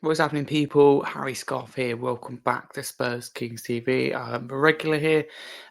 What's happening, people? Harry Scarf here. Welcome back to Spurs Kings TV. I'm a regular here.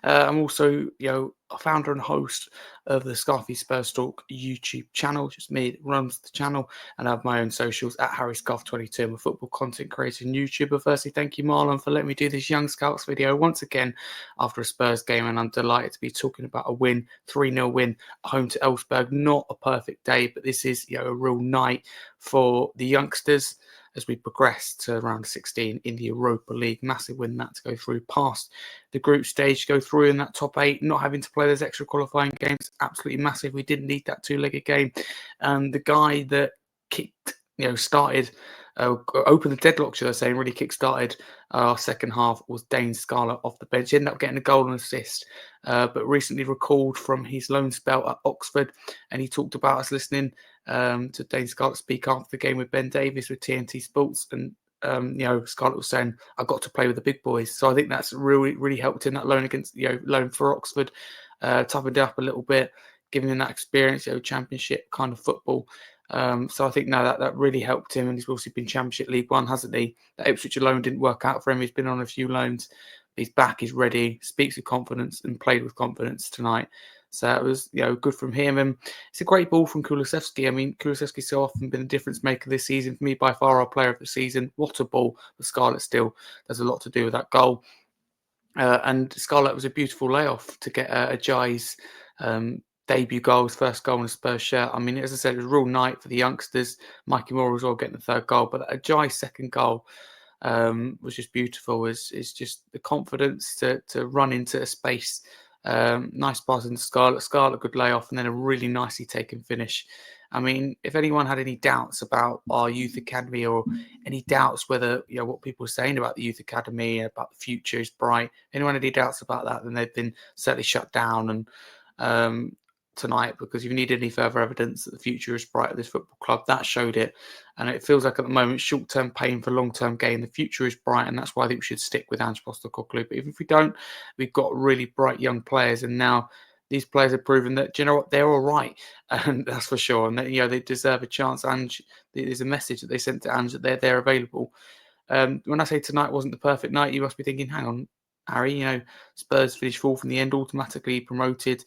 I'm also, a founder and host of the Scarfy Spurs Talk YouTube channel. Just me that runs the channel, and I have my own socials at Harry Scarf 22. I'm a football content creator and YouTuber. Firstly, thank you, Marlon, for letting me do this Young Scouts video once again after a Spurs game, and I'm delighted to be talking about a win, 3-0 win home to Elfsborg. Not a perfect day, but this is, a real night for the youngsters as we progress to round 16 in the Europa League. Massive win that to go through past the group stage, go through in that top 8, not having to play those extra qualifying games. Absolutely massive. We didn't need that two-legged game. The guy that started, opened the deadlock, should I say, and really kick-started our second half was Dane Scarlett off the bench. He ended up getting a goal and assist, but recently recalled from his loan spell at Oxford, and he talked about us listening to Dane Scarlett speak after the game with Ben Davies with TNT Sports, and Scarlett was saying, "I got to play with the big boys." So I think that's really helped in that loan for Oxford, toughened it up a little bit, giving him that experience, championship kind of football. So I think that really helped him, and he's also been Championship League One, hasn't he? That Ipswich loan didn't work out for him. He's been on a few loans. He's back, he's ready, speaks with confidence, and played with confidence tonight. So it was, good from him. And it's a great ball from Kulusevski. I mean, Kulusevski's so often been a difference maker this season. For me, by far our player of the season. What a ball. But Scarlett still does a lot to do with that goal. And Scarlett was a beautiful layoff to get Ajay's debut goal, his first goal in a Spurs shirt. I mean, as I said, it was a real night for the youngsters. Mikey Moore was all getting the third goal, but Ajay's second goal was just beautiful. It's just the confidence to run into a space. Nice pass into Scarlett, good layoff, and then a really nicely taken finish. I mean, if anyone had any doubts about our youth academy, or any doubts whether what people are saying about the youth academy, about the future is bright, anyone had any doubts about that, then they've been certainly shut down. And tonight, because if you need any further evidence that the future is bright at this football club, that showed it. And it feels like at the moment, short-term pain for long-term gain. The future is bright, and that's why I think we should stick with Ange Postecoglou. But even if we don't, we've got really bright young players, and now these players have proven that, do you know what, they're all right, and that's for sure. And that, they deserve a chance. Ange, there's a message that they sent to Ange that they're available. When I say tonight wasn't the perfect night, you must be thinking, hang on, Harry, Spurs finished fourth in the end, automatically promoted.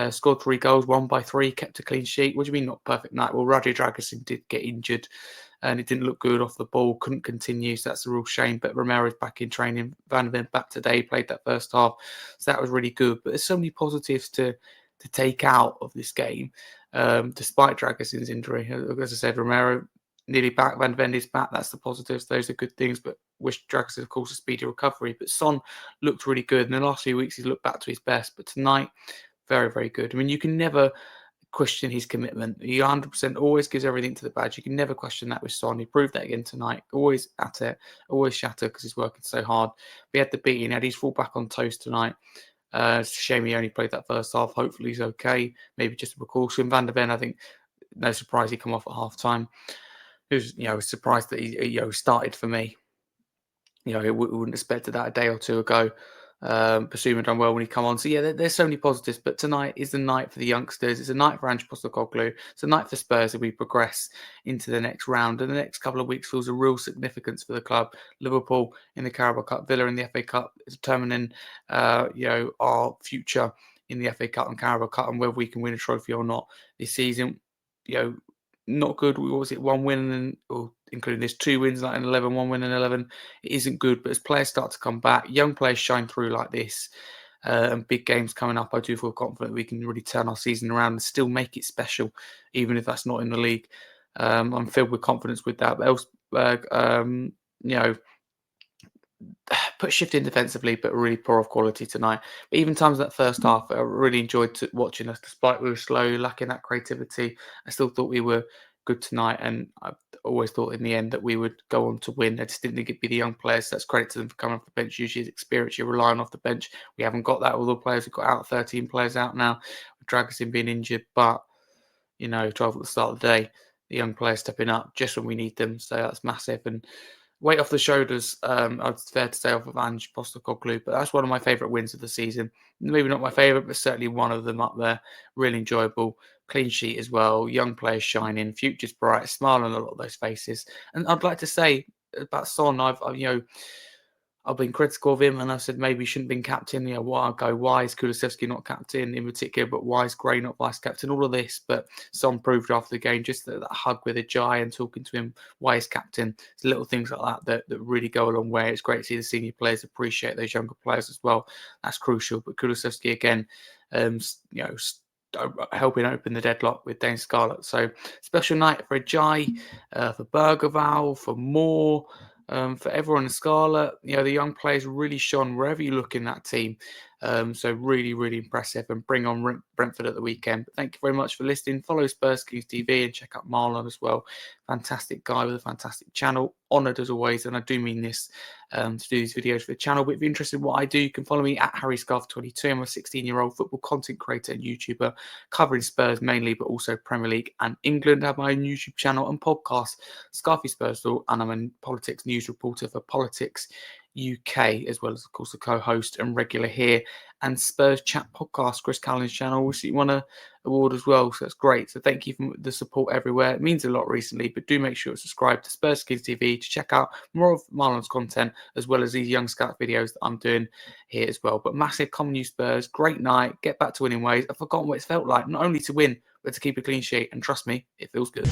Scored 3 goals, won by 3, kept a clean sheet. What do you mean not perfect night? Well, Radja Dragusin did get injured, and it didn't look good off the ball, couldn't continue, so that's a real shame. But Romero's back in training, Van der Ven back today, played that first half, so that was really good. But there's so many positives to take out of this game, despite Dragusin's injury. As I said, Romero nearly back, Van der Ven is back, that's the positives, those are good things, but wish Dragusin, of course, a speedy recovery. But Son looked really good, in the last few weeks he's looked back to his best, but tonight, very, very good. I mean, you can never question his commitment. He 100% always gives everything to the badge. You can never question that with Son. He proved that again tonight. Always at it, always shatter because he's working so hard. But he had the beating. He had his full back on toast tonight. It's a shame he only played that first half. Hopefully he's okay. Maybe just a precaution. Van der Ven, I think, no surprise he come off at half time. He was surprised that he started for me. We wouldn't expect that a day or two ago. Basuma done well when he come on. So yeah, there's so many positives. But tonight is the night for the youngsters. It's a night for Ange Postecoglou. It's a night for Spurs as we progress into the next round. And the next couple of weeks feels a real significance for the club. Liverpool in the Carabao Cup, Villa in the FA Cup, determining our future in the FA Cup and Carabao Cup, and whether we can win a trophy or not this season. Not good. What was it? 1 win, or including this 2 wins, like an 11, 1 win and 11. It isn't good, but as players start to come back, young players shine through like this, and big games coming up, I do feel confident we can really turn our season around and still make it special, even if that's not in the league. I'm filled with confidence with that. But Elfsborg, put shift in defensively, but really poor of quality tonight. But even times that first half, I really enjoyed watching us. Despite we were slow, lacking that creativity, I still thought we were good tonight. And I always thought in the end that we would go on to win. I just didn't think it'd be the young players. So that's credit to them for coming off the bench. Usually it's experience, you're relying off the bench. We haven't got that. All the players have got out, 13 players out now, with Dragusin being injured. But, 12 at the start of the day, the young players stepping up just when we need them. So that's massive. And weight off the shoulders, it's fair to say, off of Ange Postecoglou, but that's one of my favourite wins of the season. Maybe not my favourite, but certainly one of them up there. Really enjoyable. Clean sheet as well. Young players shining. Future's bright. Smile on a lot of those faces. And I'd like to say, about Son, I've been critical of him, and I said maybe he shouldn't have been captain. Why I go, why is Kulusevski not captain in particular, but why is Gray not vice captain? All of this, but Son proved after the game, just that hug with Ajay and talking to him, why he's captain. It's little things like that really go a long way. It's great to see the senior players appreciate those younger players as well. That's crucial. But Kulusevski again, helping open the deadlock with Dane Scarlett. So special night for Ajay, for Bergerval, for Moore. For everyone in Scarlett, the young players really shone wherever you look in that team. So really, really impressive, and bring on Brentford at the weekend. But thank you very much for listening. Follow Spurs Kings TV and check out Marlon as well. Fantastic guy with a fantastic channel. Honoured as always, and I do mean this, to do these videos for the channel. But if you're interested in what I do, you can follow me at HarryScarf22. I'm a 16-year-old football content creator and YouTuber covering Spurs mainly, but also Premier League and England. I have my own YouTube channel and podcast, Scarfy Spurs Talk, and I'm a politics news reporter for Politics UK, as well as, of course, a co-host and regular here and Spurs Chat podcast, Chris Callan's channel, which you won an award as well. So that's great. So thank you for the support everywhere. It means a lot recently, but do make sure to subscribe to Spurs Kings TV to check out more of Marlon's content, as well as these young scout videos that I'm doing here as well. But massive common new Spurs, great night, get back to winning ways. I've forgotten what it's felt like, not only to win, but to keep a clean sheet. And trust me, it feels good.